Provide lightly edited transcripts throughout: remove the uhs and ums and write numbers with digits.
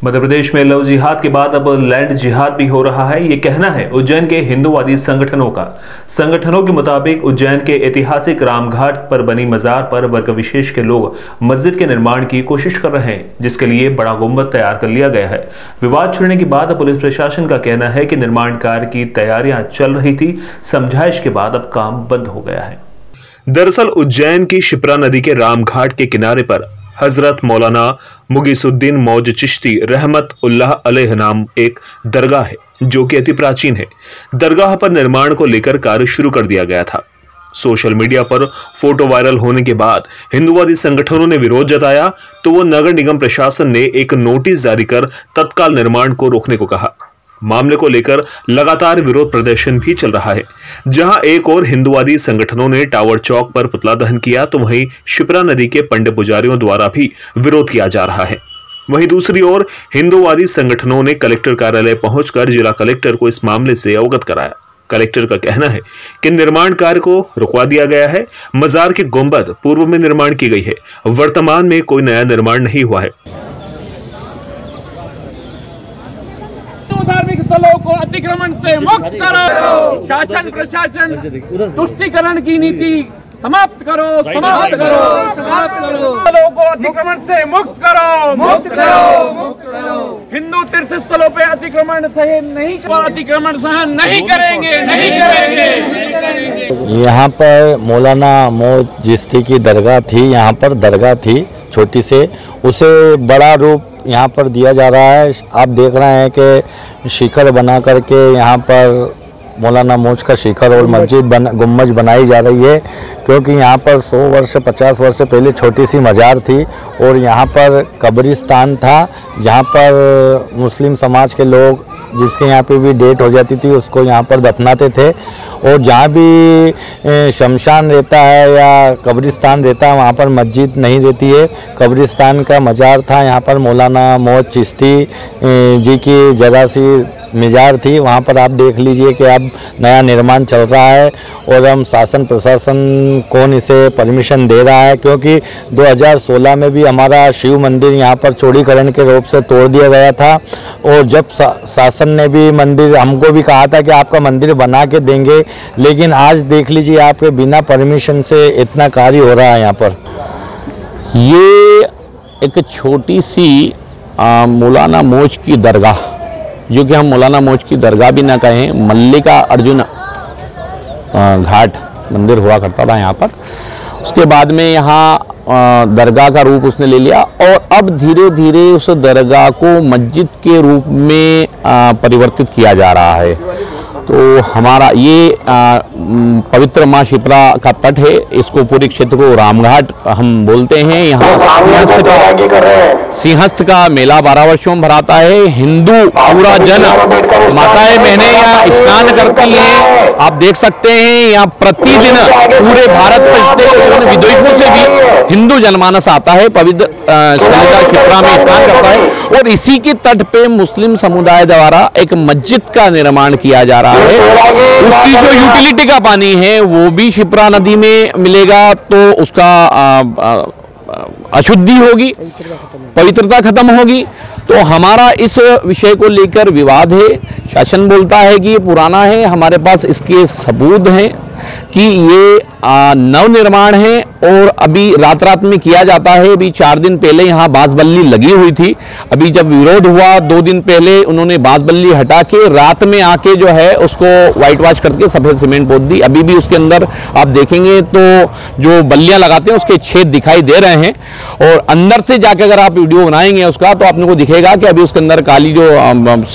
मध्य प्रदेश में लव जिहाद के बाद अब लैंड जिहाद भी हो रहा है, ये कहना है उज्जैन के हिंदूवादी संगठनों का। संगठनों के मुताबिक उज्जैन के ऐतिहासिक रामघाट पर बनी मजार पर वर्ग विशेष के लोग मस्जिद के निर्माण की कोशिश कर रहे हैं, जिसके लिए बड़ा गुंबद तैयार कर लिया गया है। विवाद छिड़ने के बाद पुलिस प्रशासन का कहना है कि निर्माण कार्य की तैयारियां चल रही थी, समझाइश के बाद अब काम बंद हो गया है। दरअसल उज्जैन की शिप्रा नदी के रामघाट के किनारे पर हजरत मौलाना मुगीसुद्दीन मौज चिश्ती रहमत उल्लाह अलैह नाम एक दरगाह है, जो कि अति प्राचीन है। दरगाह पर निर्माण को लेकर कार्य शुरू कर दिया गया था। सोशल मीडिया पर फोटो वायरल होने के बाद हिंदूवादी संगठनों ने विरोध जताया, तो वो नगर निगम प्रशासन ने एक नोटिस जारी कर तत्काल निर्माण को रोकने को कहा। मामले को लेकर लगातार विरोध प्रदर्शन भी चल रहा है। जहां एक और हिंदूवादी संगठनों ने टावर चौक पर पुतला दहन किया, तो वहीं शिप्रा नदी के पंडित पुजारियों द्वारा भी विरोध किया जा रहा है। वहीं दूसरी ओर हिंदूवादी संगठनों ने कलेक्टर कार्यालय पहुंचकर जिला कलेक्टर को इस मामले से अवगत कराया। कलेक्टर का कहना है कि निर्माण कार्य को रुकवा दिया गया है। मजार की गुंबद पूर्व में निर्माण की गई है, वर्तमान में कोई नया निर्माण नहीं हुआ है। धार्मिक स्थलों को अतिक्रमण से मुक्त करो। शासन प्रशासन तुष्टीकरण की नीति समाप्त करो, समाप्त करो, समाप्त करो। स्थलों को अतिक्रमण से मुक्त करो, मुक्त करो, मुक्त करो। हिंदू तीर्थ स्थलों पे अतिक्रमण सहन नहीं, अतिक्रमण सहन नहीं करेंगे, नहीं करेंगे। यहाँ पर मौलाना मौज चिश्ती की दरगाह थी, यहाँ पर दरगाह थी छोटी से, उसे बड़ा रूप यहाँ पर दिया जा रहा है। आप देख रहे हैं कि शिखर बना करके यहाँ पर मौलाना मौज का शिखर और मस्जिद गुम्बज बनाई जा रही है, क्योंकि यहाँ पर 100 वर्ष 50 वर्ष पहले छोटी सी मजार थी और यहाँ पर कब्रिस्तान था, जहाँ पर मुस्लिम समाज के लोग जिसके यहाँ पे भी डेट हो जाती थी उसको यहाँ पर दफनाते थे। और जहाँ भी शमशान रहता है या कब्रिस्तान रहता है वहाँ पर मस्जिद नहीं रहती है। कब्रिस्तान का मजार था, यहाँ पर मौलाना मौज चिश्ती जी की जगह सी मजार थी। वहाँ पर आप देख लीजिए कि अब नया निर्माण चल रहा है और हम शासन प्रशासन कौन इसे परमिशन दे रहा है, क्योंकि 2016 में भी हमारा शिव मंदिर यहाँ पर चौड़ीकरण के रूप से तोड़ दिया गया था और जब शासन ने भी मंदिर हमको भी कहा था कि आपका मंदिर बना के देंगे, लेकिन आज देख लीजिए आपके बिना परमिशन से इतना कार्य हो रहा है। यहाँ पर ये एक छोटी सी मौलाना मौज की दरगाह, जो कि हम मौलाना मौज की दरगाह भी ना कहें, मल्लिका अर्जुन घाट मंदिर हुआ करता था यहाँ पर। उसके बाद में यहाँ दरगाह का रूप उसने ले लिया और अब धीरे धीरे उस दरगाह को मस्जिद के रूप में परिवर्तित किया जा रहा है। तो हमारा ये पवित्र माँ शिप्रा का तट है, इसको पूरे क्षेत्र को रामघाट हम बोलते हैं। यहाँ सिंहस्थ का मेला 12 वर्षों में भराता है। हिंदू पूरा जन माताएं बहनें यहाँ स्नान करती हैं। आप देख सकते हैं यहाँ प्रतिदिन पूरे भारत में विदेशों से भी हिंदू जनमानस आता है, पवित्र शिप्रा में स्नान करता है। और इसी के तट पे मुस्लिम समुदाय द्वारा एक मस्जिद का निर्माण किया जा रहा है। उसकी जो यूटिलिटी का पानी है वो भी शिप्रा नदी में मिलेगा, तो उसका अशुद्धि होगी, पवित्रता खत्म होगी। तो हमारा इस विषय को लेकर विवाद है। शासन बोलता है कि ये पुराना है, हमारे पास इसके सबूत हैं कि ये नव निर्माण है और अभी रात रात में किया जाता है। अभी 4 दिन पहले यहाँ बांस-बल्ली लगी हुई थी। अभी जब विरोध हुआ 2 दिन पहले उन्होंने बांस-बल्ली हटा के रात में आके जो है उसको व्हाइट वॉश करके सफेद सीमेंट पोत दी। अभी भी उसके अंदर आप देखेंगे तो जो बल्लियां लगाते हैं उसके छेद दिखाई दे रहे हैं और अंदर से जाके अगर आप वीडियो बनाएंगे उसका तो आपको दिखेगा कि अभी उसके अंदर काली जो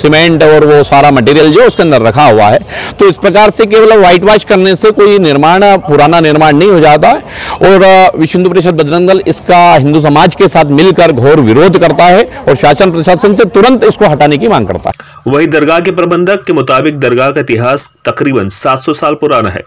सीमेंट और वो सारा मटेरियल जो उसके अंदर रखा हुआ है। तो इस प्रकार से केवल व्हाइट वॉश करने से कोई निर्माण पुराना निर्माण नहीं हो जाता है। और विश्व हिंदू परिषद बजरंग दल इसका हिंदू समाज के साथ मिलकर घोर विरोध करता है और शासन प्रशासन से तुरंत इसको हटाने की मांग करता है। वही दरगाह के प्रबंधक के मुताबिक दरगाह का इतिहास तकरीबन 700 साल पुराना है।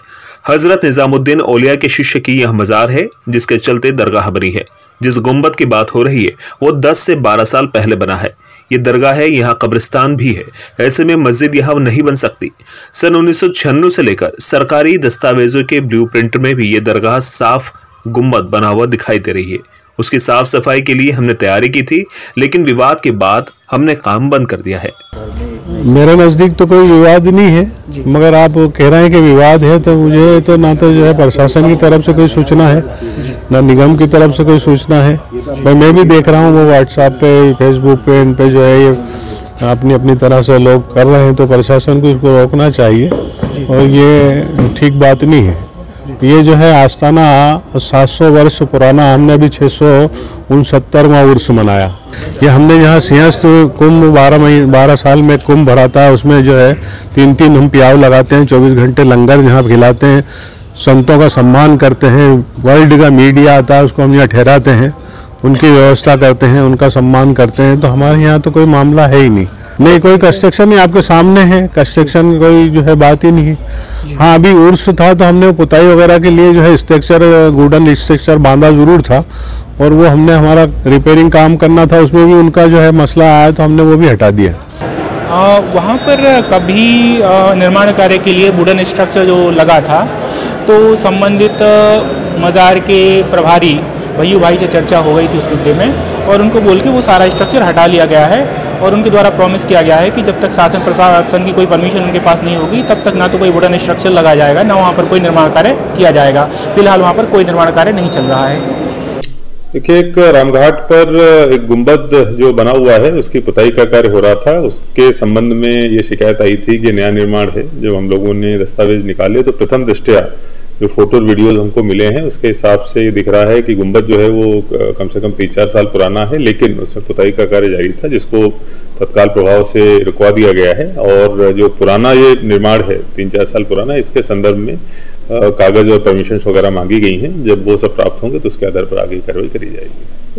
हजरत निजामुद्दीन औलिया के शिष्य की यह मजार है, जिसके चलते दरगाह बनी है। जिस गुंबद की बात हो रही है वो 10 से 12 साल पहले बना है। ये दरगाह है, यहाँ कब्रिस्तान भी है, ऐसे में मस्जिद यहाँ नहीं बन सकती। सन 1996 से लेकर सरकारी दस्तावेजों के ब्लूप्रिंट में भी ये दरगाह साफ गुंबद बना हुआ दिखाई दे रही है। उसकी साफ सफाई के लिए हमने तैयारी की थी, लेकिन विवाद के बाद हमने काम बंद कर दिया है। मेरे नज़दीक तो कोई विवाद नहीं है, मगर आप कह रहे हैं कि विवाद है, तो मुझे तो ना तो जो है प्रशासन की तरफ से कोई सूचना है, ना निगम की तरफ से कोई सूचना है। भाई मैं भी देख रहा हूँ वो व्हाट्सएप पे, फेसबुक पे, इन पे जो है ये अपनी अपनी तरह से लोग कर रहे हैं, तो प्रशासन को इसको रोकना चाहिए और ये ठीक बात नहीं है। ये जो है आस्थाना 700 वर्ष पुराना, हमने अभी 669वां उर्स मनाया। ये हमने यहाँ सिंहस्थ कुंभ 12 साल में कुंभ भराता है, उसमें जो है 3 हम प्याव लगाते हैं, 24 घंटे लंगर यहाँ खिलाते हैं, संतों का सम्मान करते हैं, वर्ल्ड का मीडिया आता है उसको हम यहाँ ठहराते हैं, उनकी व्यवस्था करते हैं, उनका सम्मान करते हैं। तो हमारे यहाँ तो कोई मामला है ही नहीं, कोई कंस्ट्रक्शन नहीं, आपके सामने है कंस्ट्रक्शन, कोई जो है बात ही नहीं। हाँ, अभी उर्स था तो हमने पुताई वगैरह के लिए जो है स्ट्रक्चर, वुडन स्ट्रक्चर बांधा जरूर था, और वो हमने हमारा रिपेयरिंग काम करना था, उसमें भी उनका जो है मसला आया तो हमने वो भी हटा दिया। वहाँ पर कभी निर्माण कार्य के लिए वुडन स्ट्रक्चर जो लगा था, तो संबंधित मज़ार के प्रभारी भैयू भाई से चर्चा हो गई थी उस मुद्दे में, और उनको बोल के वो सारा स्ट्रक्चर हटा लिया गया है, और उनके द्वारा प्रॉमिस किया गया है कि जब तक शासन प्रशासन की कोई परमिशन उनके पास नहीं होगी तब तक ना तो कोई वुडन स्ट्रक्चर लगाया जाएगा, ना वहाँ पर कोई निर्माण कार्य किया जाएगा। फिलहाल वहाँ पर कोई निर्माण कार्य नहीं चल रहा है। देखिए, एक रामघाट पर एक गुंबद जो बना हुआ है उसकी पुताई का कार्य हो रहा था, उसके संबंध में ये शिकायत आई थी कि नया निर्माण है। जब हम लोगों ने दस्तावेज निकाले तो प्रथम दृष्टया जो फोटो और वीडियोज हमको मिले हैं उसके हिसाब से ये दिख रहा है कि गुंबद जो है वो कम से कम 3-4 साल पुराना है, लेकिन उसमें पुताई का कार्य जारी था जिसको तत्काल प्रभाव से रुकवा दिया गया है। और जो पुराना ये निर्माण है 3-4 साल पुराना, इसके संदर्भ में कागज और परमिशन वगैरह मांगी गई हैं। जब वो सब प्राप्त होंगे तो उसके आधार पर आगे कार्रवाई करी जाएगी।